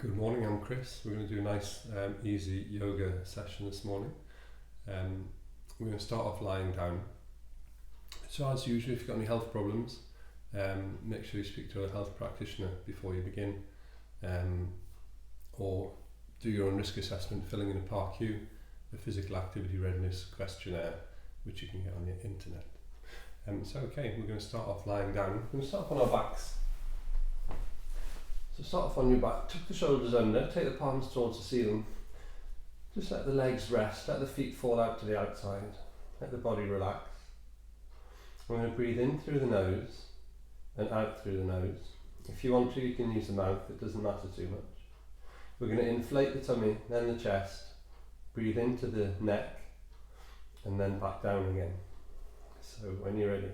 Good morning, I'm Chris. We're going to do a nice easy yoga session this morning. We're going to start off lying down. So as usual, if you've got any health problems, make sure you speak to a health practitioner before you begin, or do your own risk assessment filling in a PARQ, the physical activity readiness questionnaire, which you can get on the internet. Okay, we're going to start off lying down. We're going to start off on our backs. So start off on your back, tuck the shoulders under, take the palms towards the ceiling. Just let the legs rest, let the feet fall out to the outside, let the body relax. We're going to breathe in through the nose and out through the nose. If you want to, you can use the mouth, it doesn't matter too much. We're going to inflate the tummy, then the chest, breathe into the neck and then back down again. So when you're ready.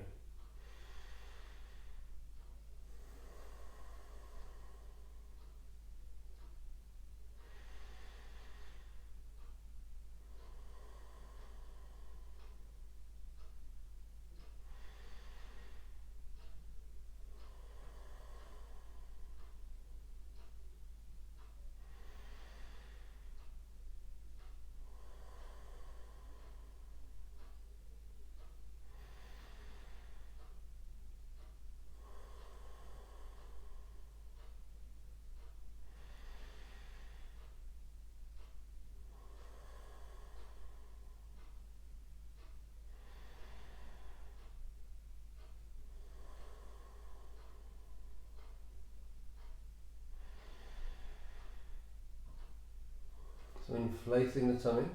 So inflating the tummy,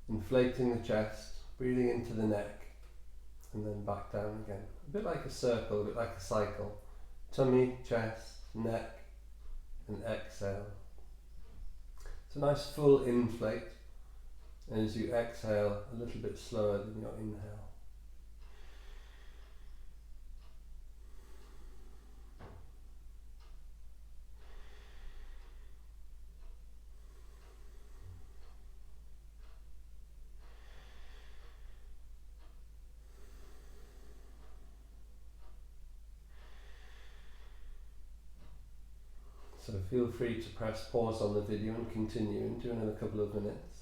inflating the chest, breathing into the neck and then back down again. A bit like a circle, a bit like a cycle. Tummy, chest, neck and exhale. It's a nice full inflate, and as you exhale a little bit slower than your inhale. So feel free to press pause on the video and continue and do another couple of minutes.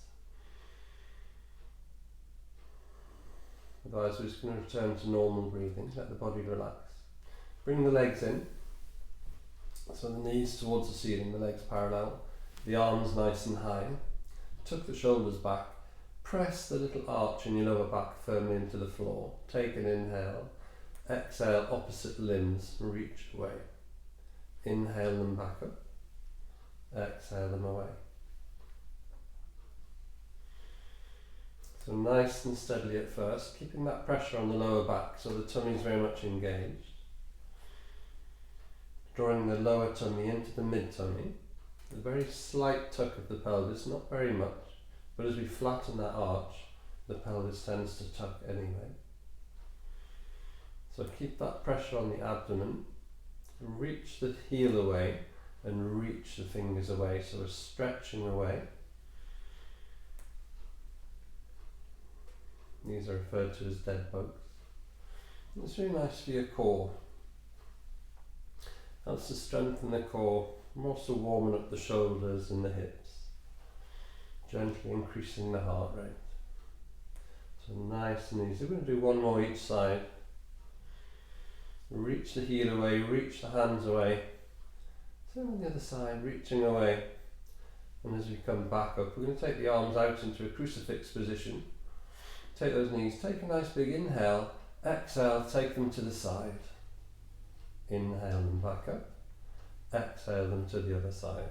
Otherwise we're just going to return to normal breathing, let the body relax. Bring the legs in, so the knees towards the ceiling, the legs parallel, the arms nice and high. Tuck the shoulders back, press the little arch in your lower back firmly into the floor. Take an inhale, exhale opposite limbs, reach away. Inhale them back up, exhale them away. So nice and steadily at first, keeping that pressure on the lower back so the tummy is very much engaged. Drawing the lower tummy into the mid-tummy, a very slight tuck of the pelvis, not very much, but as we flatten that arch, the pelvis tends to tuck anyway. So keep that pressure on the abdomen. Reach the heel away and reach the fingers away, so we're stretching away. These are referred to as dead bugs. It's really nice for your core. Helps to strengthen the core, and also warming up the shoulders and the hips, gently increasing the heart rate. So nice and easy. We're going to do one more each side. Reach the heel away, reach the hands away. Same on the other side, reaching away. And as we come back up, we're going to take the arms out into a crucifix position. Take those knees, take a nice big inhale, exhale, take them to the side. Inhale them back up, exhale them to the other side.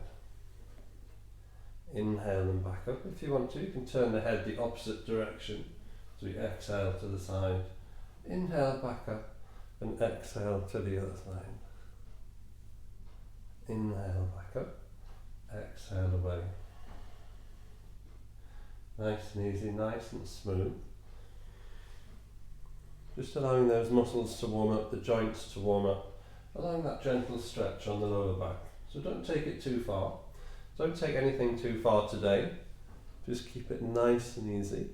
Inhale them back up. If you want to, you can turn the head the opposite direction. So we exhale to the side, inhale back up, and exhale to the other side. Inhale back up, exhale away. Nice and easy, nice and smooth. Just allowing those muscles to warm up, the joints to warm up, allowing that gentle stretch on the lower back. So don't take it too far. Don't take anything too far today. Just keep it nice and easy.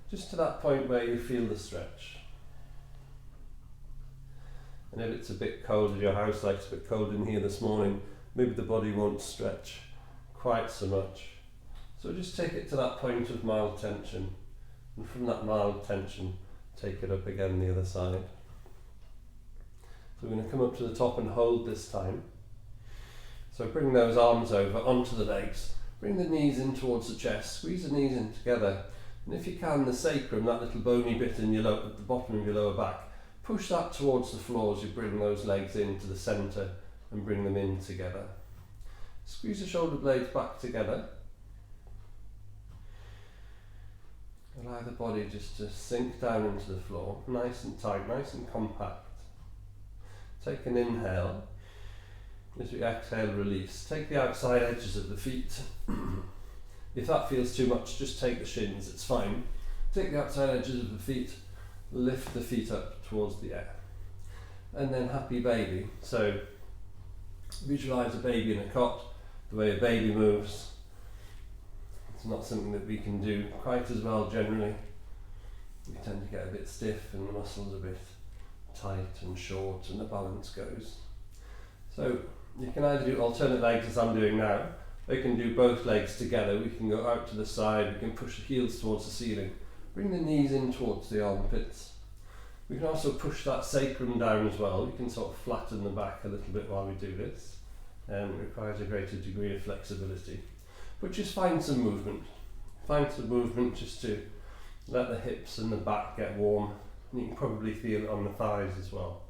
Just to that point where you feel the stretch. And if it's a bit cold in your house, like it's a bit cold in here this morning, maybe the body won't stretch quite so much. So just take it to that point of mild tension, and from that mild tension, take it up again the other side. So we're going to come up to the top and hold this time. So bring those arms over onto the legs, bring the knees in towards the chest, squeeze the knees in together, and if you can, the sacrum, that little bony bit in your at the bottom of your lower back, push that towards the floor as you bring those legs into the centre and bring them in together. Squeeze the shoulder blades back together. Allow the body just to sink down into the floor, nice and tight, nice and compact. Take an inhale. As we exhale, release. Take the outside edges of the feet. If that feels too much, just take the shins, it's fine. Take the outside edges of the feet, lift the feet up towards the air. And then happy baby. So visualize a baby in a cot, the way a baby moves. It's not something that we can do quite as well generally. We tend to get a bit stiff and the muscles a bit tight and short and the balance goes. So you can either do alternate legs as I'm doing now. We can do both legs together. We can go out to the side. We can push the heels towards the ceiling. Bring the knees in towards the armpits. We can also push that sacrum down as well. We can sort of flatten the back a little bit while we do this. It requires a greater degree of flexibility. But just find some movement. Find some movement just to let the hips and the back get warm. And you can probably feel it on the thighs as well.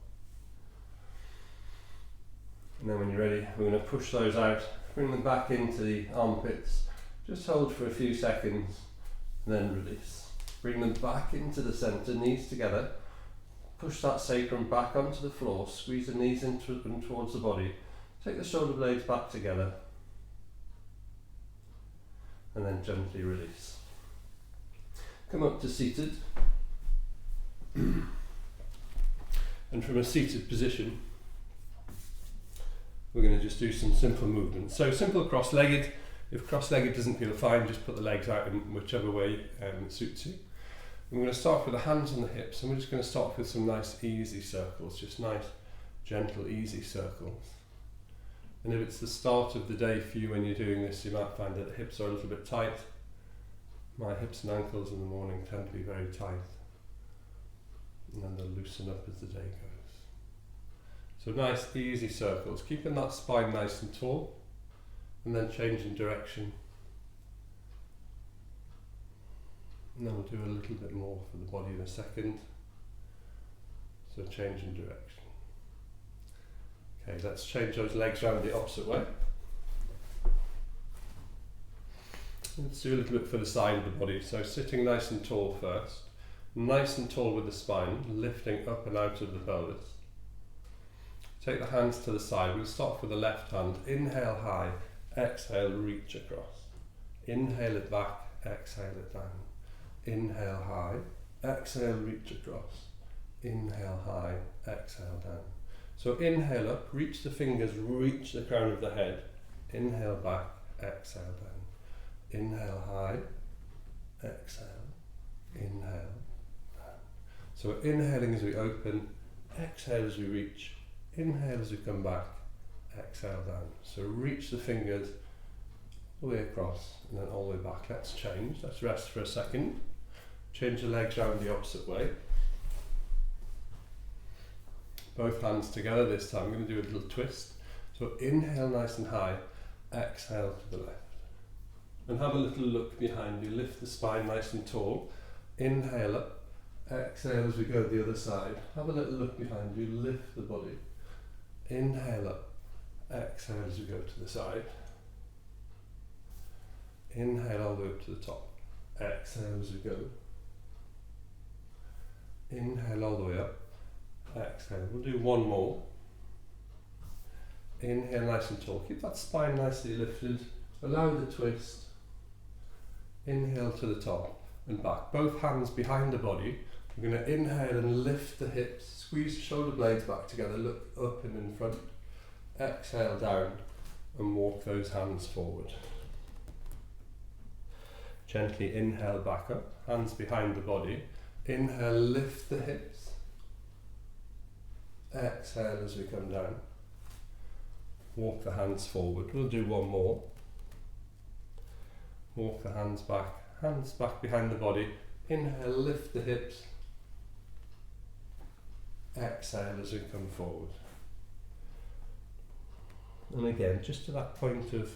And then when you're ready, we're going to push those out, bring them back into the armpits, just hold for a few seconds, and then release. Bring them back into the centre, knees together, push that sacrum back onto the floor, squeeze the knees into and towards the body, take the shoulder blades back together, and then gently release. Come up to seated, and from a seated position, we're going to just do some simple movements. So simple cross-legged. If cross-legged doesn't feel fine, just put the legs out in whichever way suits you. I'm going to start with the hands on the hips, and we're just going to start with some nice easy circles, just nice, gentle, easy circles. And if it's the start of the day for you when you're doing this, you might find that the hips are a little bit tight. My hips and ankles in the morning tend to be very tight, and then they'll loosen up as the day goes. So nice, easy circles, keeping that spine nice and tall, and then changing direction. And then we'll do a little bit more for the body in a second. So changing direction. Okay, let's change those legs around the opposite way. Let's do a little bit for the side of the body. So sitting nice and tall first. Nice and tall with the spine, lifting up and out of the pelvis. Take the hands to the side. We'll start with the left hand. Inhale high, exhale, reach across. Inhale it back, exhale it down. Inhale high, exhale, reach across. Inhale high, exhale down. So inhale up, reach the fingers, reach the crown of the head. Inhale back, exhale down. Inhale high, exhale, inhale down. So we're inhaling as we open, exhale as we reach. Inhale as we come back, exhale down. So reach the fingers all the way across and then all the way back. Let's change, let's rest for a second. Change the legs round the opposite way. Both hands together this time. I'm going to do a little twist. So inhale nice and high, exhale to the left. And have a little look behind you. Lift the spine nice and tall. Inhale up, exhale as we go to the other side. Have a little look behind you, lift the body. Inhale up, exhale as we go to the side. Inhale all the way up to the top. Exhale as we go. Inhale all the way up. Exhale. We'll do one more. Inhale nice and tall. Keep that spine nicely lifted. Allow the twist. Inhale to the top and back. Both hands behind the body. We're going to inhale and lift the hips. Squeeze the shoulder blades back together. Look up and in front. Exhale down and walk those hands forward. Gently inhale back up. Hands behind the body. Inhale, lift the hips. Exhale as we come down. Walk the hands forward. We'll do one more. Walk the hands back behind the body. Inhale, lift the hips. Exhale as we come forward. And again, just to that point of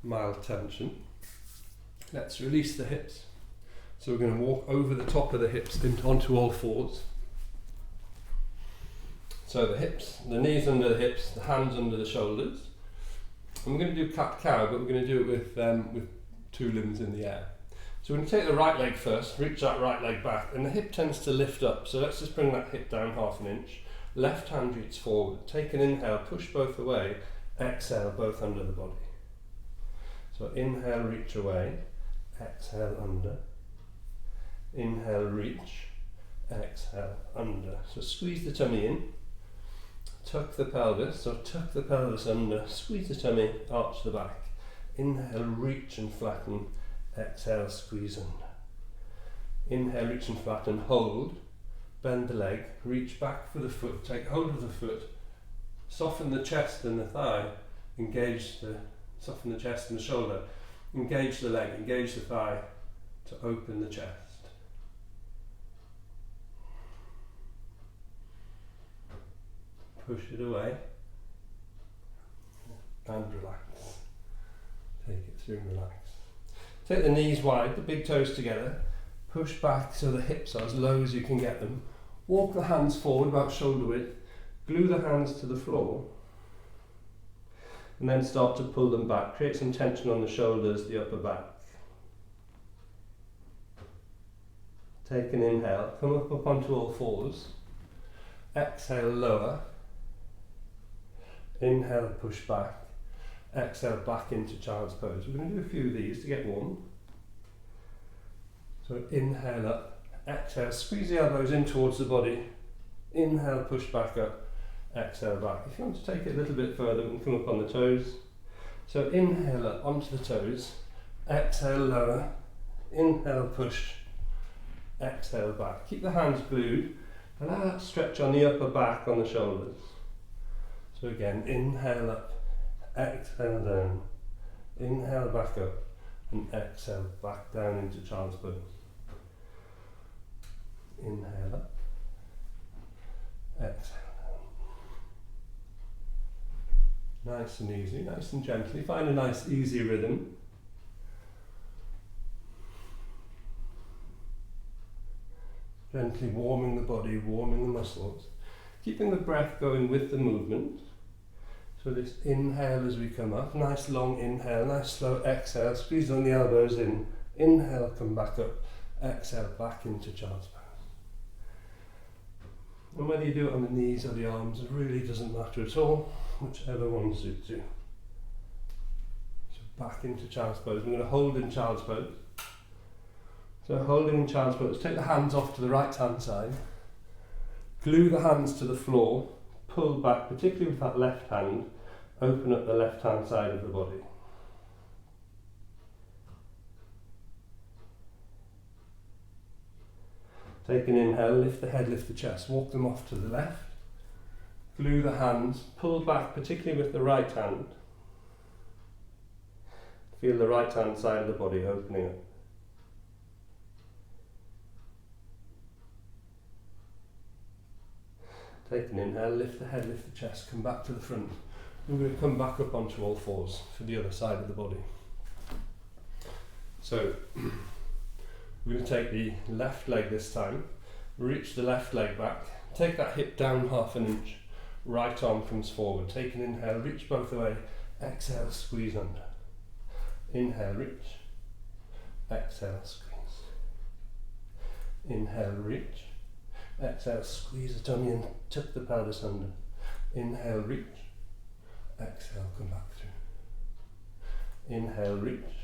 mild tension, let's release the hips. So we're going to walk over the top of the hips onto all fours. So the hips, the knees under the hips, the hands under the shoulders. And we're going to do cat-cow, but we're going to do it with two limbs in the air. So we're going to take the right leg first, reach that right leg back, and the hip tends to lift up. So let's just bring that hip down 1/2 inch. Left hand reaches forward. Take an inhale, push both away. Exhale, both under the body. So inhale, reach away. Exhale, under. Inhale, reach. Exhale, under. So squeeze the tummy in. Tuck the pelvis. So tuck the pelvis under. Squeeze the tummy, arch the back. Inhale, reach and flatten. Exhale, squeeze under. Inhale, reach and flatten. Hold. Bend the leg. Reach back for the foot. Take hold of the foot. Soften the chest and the thigh. Soften the chest and the shoulder. Engage the leg. Engage the thigh to open the chest. Push it away. And relax. Take it through and relax. Take the knees wide, the big toes together. Push back so the hips are as low as you can get them. Walk the hands forward about shoulder width. Glue the hands to the floor. And then start to pull them back. Create some tension on the shoulders, the upper back. Take an inhale. Come up onto all fours. Exhale, lower. Inhale, push back. Exhale, back into child's pose. We're going to do a few of these to get warm. So inhale up. Exhale, squeeze the elbows in towards the body. Inhale, push back up. Exhale, back. If you want to take it a little bit further, we can come up on the toes. So inhale up onto the toes. Exhale, lower. Inhale, push. Exhale, back. Keep the hands glued. Allow that stretch on the upper back, on the shoulders. So again, inhale up. Exhale down. Inhale back up. And exhale back down into child's pose. Inhale up. Exhale down. Nice and easy, nice and gently. Find a nice easy rhythm. Gently warming the body, warming the muscles. Keeping the breath going with the movement. So this inhale as we come up, nice long inhale, nice slow exhale, squeeze on the elbows in. Inhale, come back up. Exhale, back into child's pose. And whether you do it on the knees or the arms, it really doesn't matter at all, whichever one suits you. So back into child's pose. I'm going to hold in child's pose. So holding in child's pose, take the hands off to the right hand side. Glue the hands to the floor. Pull back, particularly with that left hand. Open up the left hand side of the body. Take an inhale, lift the head, lift the chest, walk them off to the left. Glue the hands, pull back, particularly with the right hand. Feel the right hand side of the body opening up. Take an inhale, lift the head, lift the chest, come back to the front. We're going to come back up onto all fours for the other side of the body. So, we're going to take the left leg this time, reach the left leg back, take that hip down 1/2 inch, right arm comes forward, take an inhale, reach both the way, exhale, squeeze under. Inhale, reach, exhale, squeeze. Inhale, reach, exhale, squeeze the tummy and tuck the pelvis under. Inhale, reach, exhale, come back through. Inhale, reach,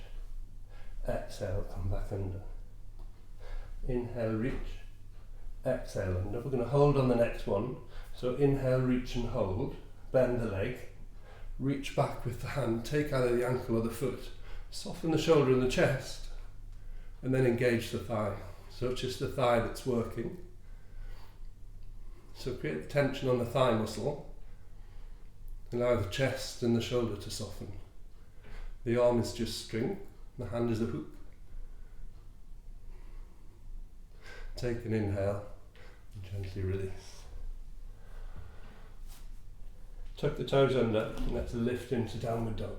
exhale, come back under. Inhale, reach, exhale under. We're going to hold on the next one. So inhale, reach and hold, bend the leg, reach back with the hand, take either the ankle or the foot, soften the shoulder and the chest, and then engage the thigh. So it's just the thigh that's working. So create the tension on the thigh muscle, Allow the chest and the shoulder to soften. The arm is just string, the hand is a hook. Take an inhale and gently release. Tuck the toes under and let's lift into downward dog.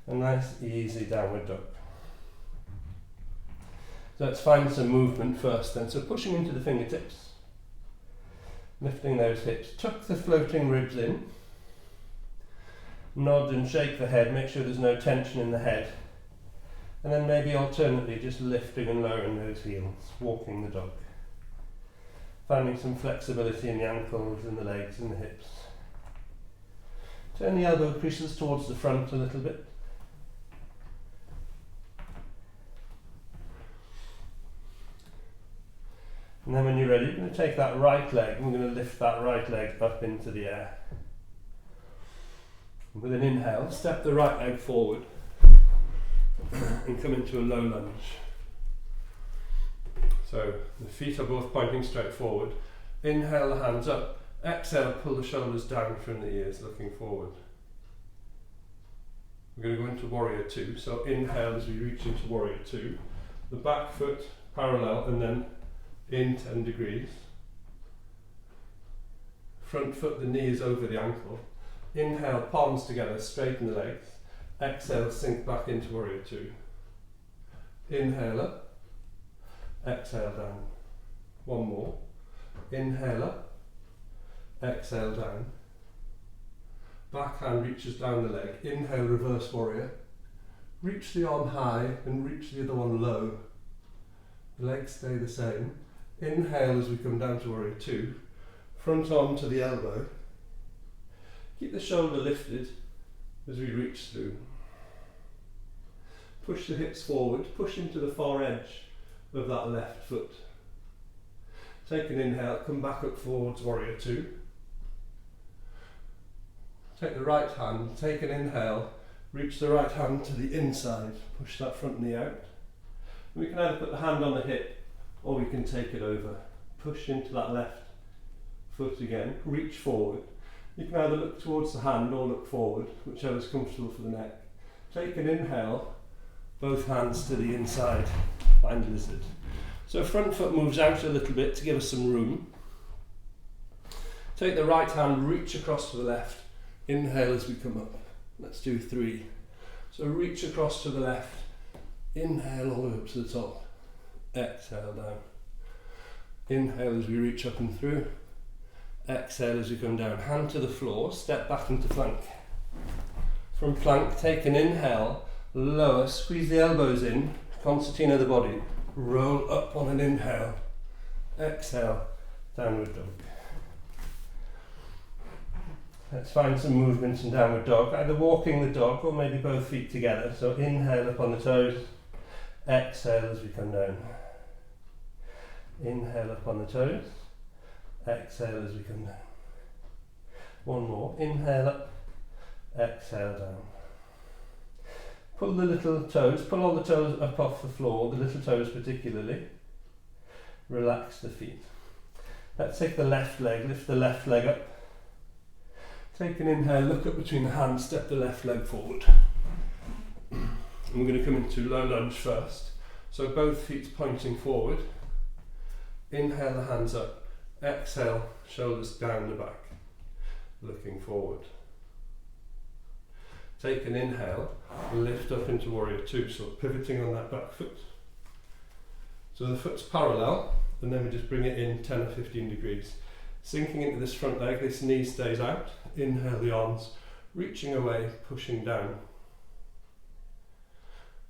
A nice easy downward dog. So let's find some movement first then. So pushing into the fingertips, lifting those hips, tuck the floating ribs in, nod and shake the head, make sure there's no tension in the head, and then maybe alternately just lifting and lowering those heels, walking the dog. Finding some flexibility in the ankles and the legs and the hips. Turn the elbow creases towards the front a little bit. And then when you're ready, you're going to take that right leg and we're going to lift that right leg up into the air. And with an inhale, step the right leg forward and come into a low lunge. So the feet are both pointing straight forward. Inhale the hands up. Exhale, pull the shoulders down from the ears, looking forward. We're going to go into Warrior 2. So inhale as we reach into Warrior 2. The back foot parallel and then in 10 degrees. Front foot, the knee is over the ankle. Inhale, palms together, straighten the legs. Exhale, sink back into Warrior 2. Inhale up. Exhale down. One more. Inhale up. Exhale down. Back hand reaches down the leg. Inhale, reverse warrior. Reach the arm high and reach the other one low. The legs stay the same. Inhale as we come down to Warrior 2. Front arm to the elbow. Keep the shoulder lifted as we reach through. Push the hips forward. Push into the far edge of that left foot. Take an inhale. Come back up forwards Warrior 2. Take the right hand. Take an inhale. Reach the right hand to the inside. Push that front knee out. We can either put the hand on the hip or we can take it over. Push into that left foot again. Reach forward. You can either look towards the hand or look forward, whichever is comfortable for the neck. Take an inhale, both hands to the inside, find lizard. So front foot moves out a little bit to give us some room. Take the right hand, reach across to the left. Inhale as we come up. Let's do 3. So reach across to the left. Inhale all the way up to the top. Exhale down. Inhale as we reach up and through. Exhale as we come down. Hand to the floor, step back into plank. From plank, take an inhale, lower, squeeze the elbows in, concertina the body, roll up on an inhale. Exhale, downward dog. Let's find some movement in downward dog, either walking the dog or maybe both feet together. So inhale up on the toes, exhale as we come down. Inhale up on the toes, exhale as we come down. One more, inhale up, exhale down. Pull the little toes, pull all the toes up off the floor, the little toes particularly. Relax the feet. Let's take the left leg, lift the left leg up. Take an inhale, look up between the hands, step the left leg forward. And we're going to come into low lunge first. So both feet pointing forward. Inhale the hands up. Exhale, shoulders down the back. Looking forward. Take an inhale, lift up into Warrior 2. So pivoting on that back foot. So the foot's parallel, and then we just bring it in 10 or 15 degrees. Sinking into this front leg, this knee stays out. Inhale the arms, reaching away, pushing down.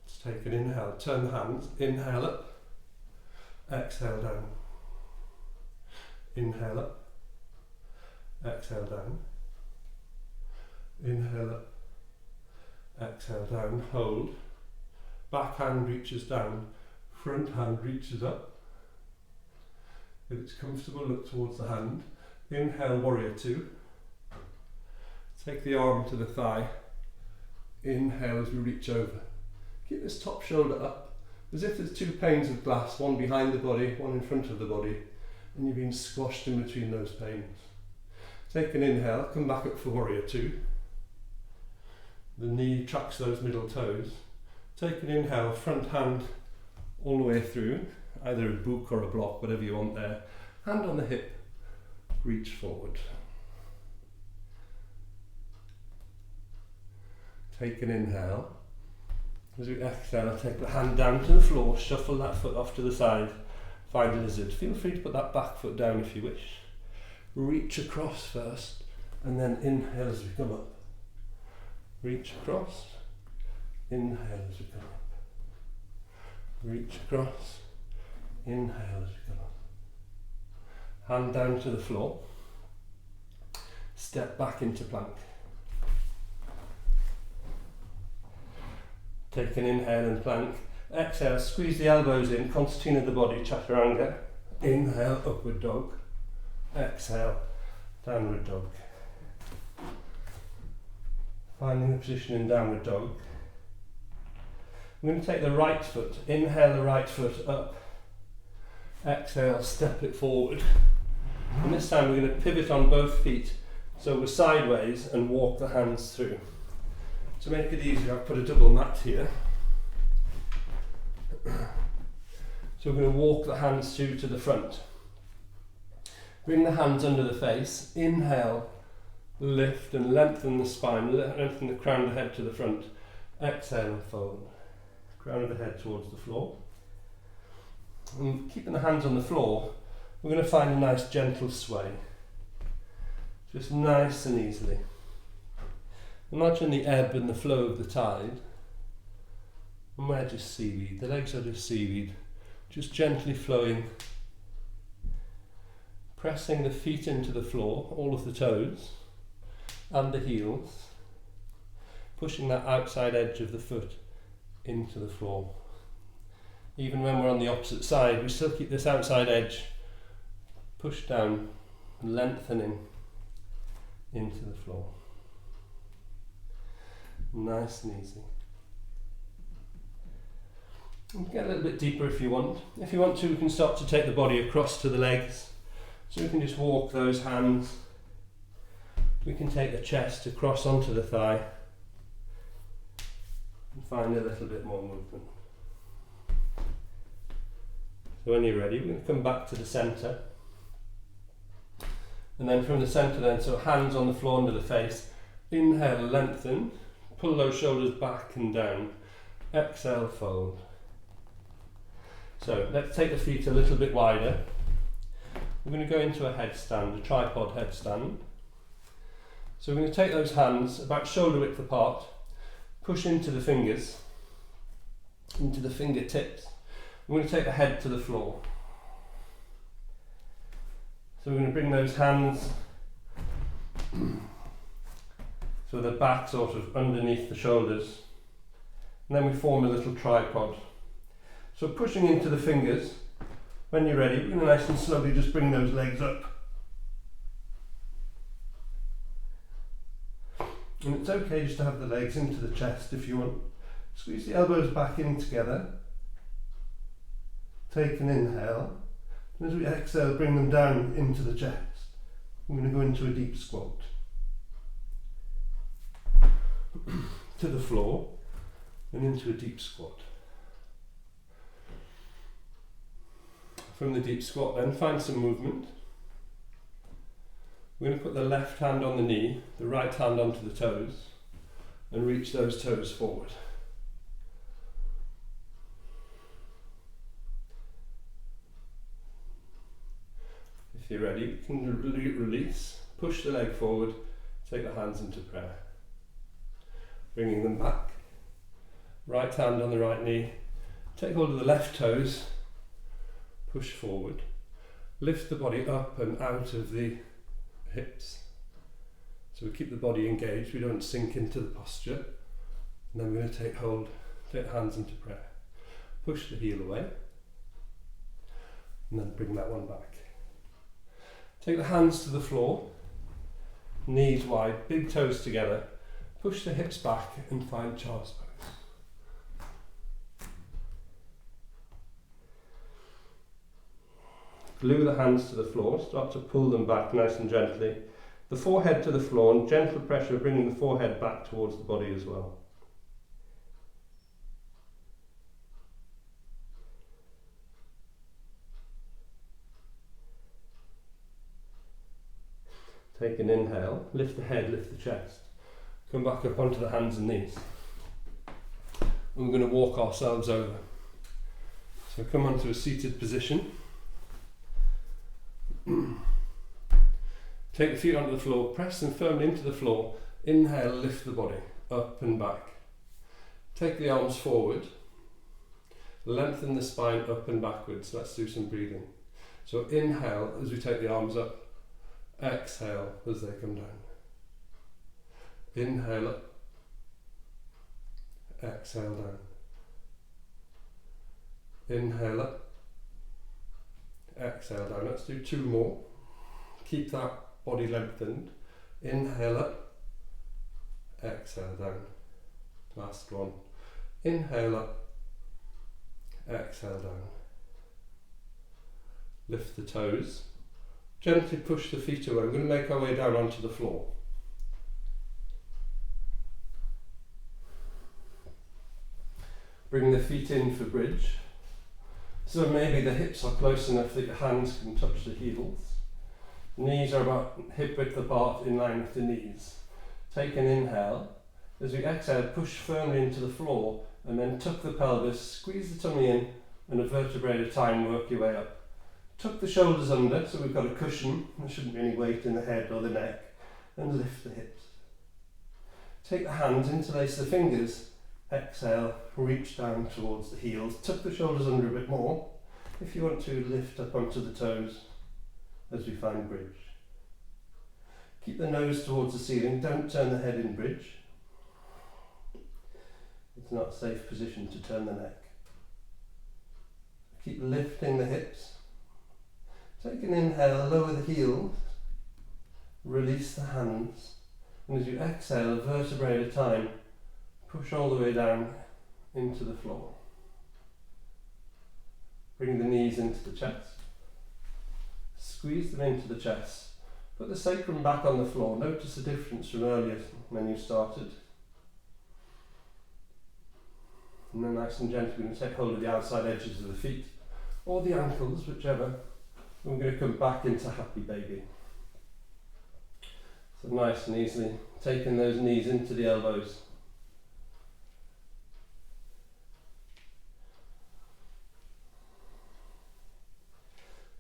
Let's take an inhale, turn the hands, inhale up, exhale down. Inhale up, exhale down. Inhale up, exhale down, hold. Back hand reaches down, front hand reaches up. If it's comfortable, look towards the hand. Inhale, Warrior 2. Take the arm to the thigh. Inhale as we reach over. Keep this top shoulder up, as if there's 2 panes of glass, one behind the body, one in front of the body, and you've been squashed in between those panes. Take an inhale, come back up for warrior two. The knee tracks those middle toes. Take an inhale, front hand all the way through, either a book or a block, whatever you want there. Hand on the hip, reach forward. Take an inhale. As we exhale, take the hand down to the floor, shuffle that foot off to the side, find a lizard. Feel free to put that back foot down if you wish. Reach across first, and then inhale as we come up. Reach across, inhale as we come up. Reach across, inhale as we come up. Hand down to the floor. Step back into plank. Take an inhale and plank. Exhale, squeeze the elbows in, concertina of the body, chaturanga. Inhale, upward dog. Exhale, downward dog. Finding the position in downward dog. I'm going to take the right foot. Inhale the right foot up. Exhale, step it forward. And this time we're going to pivot on both feet. So we're sideways and walk the hands through. To make it easier, I've put a double mat here. So we're going to walk the hands through to the front. Bring the hands under the face. Inhale, lift and lengthen the spine, lengthen the crown of the head to the front. Exhale and fold. Crown of the head towards the floor. And keeping the hands on the floor, we're going to find a nice gentle sway. Just nice and easily. Imagine the ebb and the flow of the tide. And we're just seaweed. The legs are just seaweed. Just gently flowing. Pressing the feet into the floor, all of the toes and the heels. Pushing that outside edge of the foot into the floor. Even when we're on the opposite side, we still keep this outside edge pushed down, lengthening into the floor. Nice and easy. You can get a little bit deeper if you want. If you want to, we can start to take the body across to the legs. So we can just walk those hands. We can take the chest across onto the thigh and find a little bit more movement. So when you're ready, we're going to come back to the centre. And then from the centre then, so hands on the floor under the face. Inhale, lengthen. Pull those shoulders back and down. Exhale, fold. So let's take the feet a little bit wider. We're going to go into a headstand, a tripod headstand. So we're going to take those hands about shoulder width apart, push into the fingers, into the fingertips. We're going to take the head to the floor. So we're going to bring those hands so the back sort of underneath the shoulders, and then we form a little tripod. So pushing into the fingers. When you're ready, we're going to nice and slowly just bring those legs up. And it's okay just to have the legs into the chest if you want. Squeeze the elbows back in together. Take an inhale. And as we exhale, bring them down into the chest. I'm going to go into a deep squat. To the floor and into a deep squat. From the deep squat then, find some movement. We're going to put the left hand on the knee, the right hand onto the toes, and reach those toes forward. If you're ready, you can release, push the leg forward, take the hands into prayer. Bringing them back. Right hand on the right knee, take hold of the left toes, push forward, lift the body up and out of the hips. So we keep the body engaged, we don't sink into the posture. And then we're going to take hold, take the hands into prayer. Push the heel away, and then bring that one back. Take the hands to the floor, knees wide, big toes together. Push the hips back and find child's pose. Glue the hands to the floor, start to pull them back nice and gently. the forehead to the floor, and gentle pressure bringing the forehead back towards the body as well. Take an inhale, lift the head, lift the chest. Come back up onto the hands and knees. And we're going to walk ourselves over. So come onto a seated position. Take the feet onto the floor, press them firmly into the floor. Inhale, lift the body, up and back. Take the arms forward. Lengthen the spine up and backwards. Let's do some breathing. So inhale as we take the arms up. Exhale as they come down. Inhale up. Exhale down. Inhale up. Exhale down. Let's do 2 more. Keep that body lengthened. Inhale up. Exhale down. Last one. Inhale up. Exhale down. Lift the toes. Gently push the feet away. We're going to make our way down onto the floor. Bring the feet in for bridge. So maybe the hips are close enough that your hands can touch the heels. Knees are about hip width apart in line with the knees. Take an inhale. As we exhale, push firmly into the floor and then tuck the pelvis, squeeze the tummy in, and a vertebrae at a time work your way up. Tuck the shoulders under so we've got a cushion, there shouldn't be any weight in the head or the neck, and lift the hips. Take the hands, interlace the fingers, exhale, reach down towards the heels, tuck the shoulders under a bit more. If you want to, lift up onto the toes as we find bridge. Keep the nose towards the ceiling, don't turn the head in bridge. It's not a safe position to turn the neck. Keep lifting the hips. Take an inhale, lower the heels, release the hands, and as you exhale, a vertebrae at a time, push all the way down into the floor. Bring the knees into the chest, squeeze them into the chest, put the sacrum back on the floor. Notice the difference from earlier when you started. And then nice and gently, we're going to take hold of the outside edges of the feet, or the ankles, whichever. We're going to come back into happy baby. So nice and easily, taking those knees into the elbows.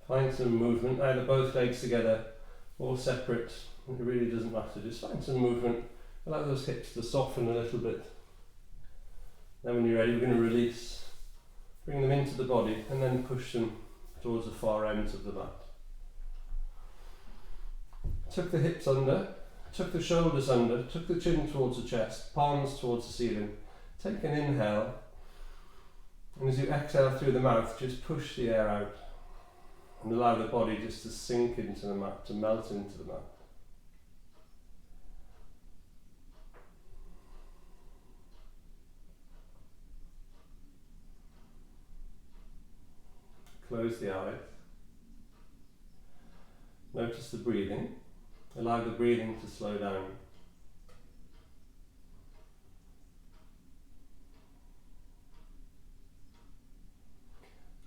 Find some movement, either both legs together or separate. It really doesn't matter, just find some movement. Allow those hips to soften a little bit. Then when you're ready, we're going to release. Bring them into the body and then push them towards the far ends of the mat. Tuck the hips under, tuck the shoulders under, tuck the chin towards the chest, palms towards the ceiling. Take an inhale, and as you exhale through the mouth, just push the air out and allow the body just to sink into the mat, to melt into the mat. Close the eyes. Notice the breathing. Allow the breathing to slow down.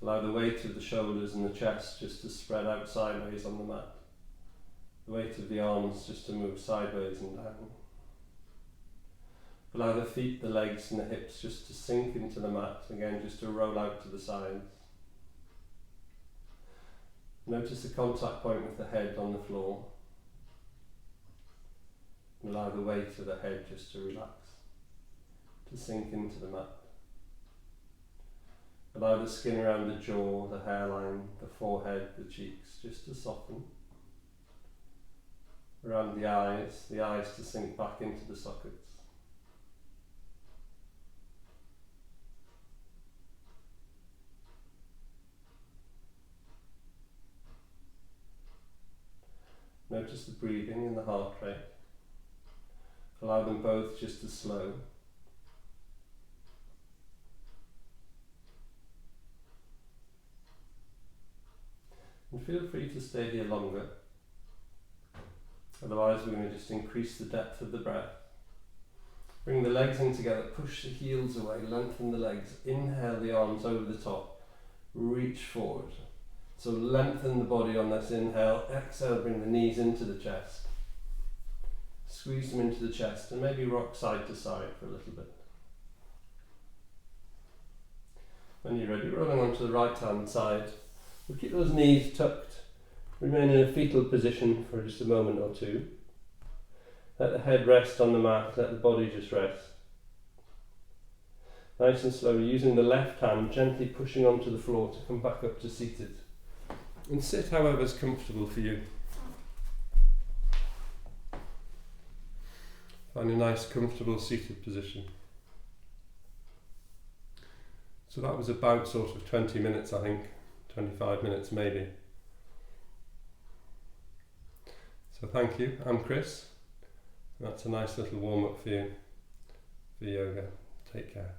Allow the weight of the shoulders and the chest just to spread out sideways on the mat. The weight of the arms just to move sideways and down. Allow the feet, the legs and the hips just to sink into the mat, again just to roll out to the sides. Notice the contact point with the head on the floor. And allow the weight of the head just to relax, to sink into the mat. Allow the skin around the jaw, the hairline, the forehead, the cheeks just to soften. Around the eyes to sink back into the sockets. Notice the breathing and the heart rate. Allow them both just to slow. And feel free to stay here longer. Otherwise we're going to just increase the depth of the breath. Bring the legs in together, push the heels away, lengthen the legs, inhale the arms over the top, reach forward. So lengthen the body on this inhale, exhale, bring the knees into the chest. Squeeze them into the chest and maybe rock side to side for a little bit. When you're ready, rolling onto the right hand side. We'll keep those knees tucked, remain in a fetal position for just a moment or two. Let the head rest on the mat, let the body just rest. Nice and slowly, using the left hand, gently pushing onto the floor to come back up to seated. And sit however's comfortable for you. Find a nice, comfortable seated position. So that was about sort of 20 minutes, I think, 25 minutes maybe. So thank you, I'm Chris. That's a nice little warm-up for you for yoga. Take care.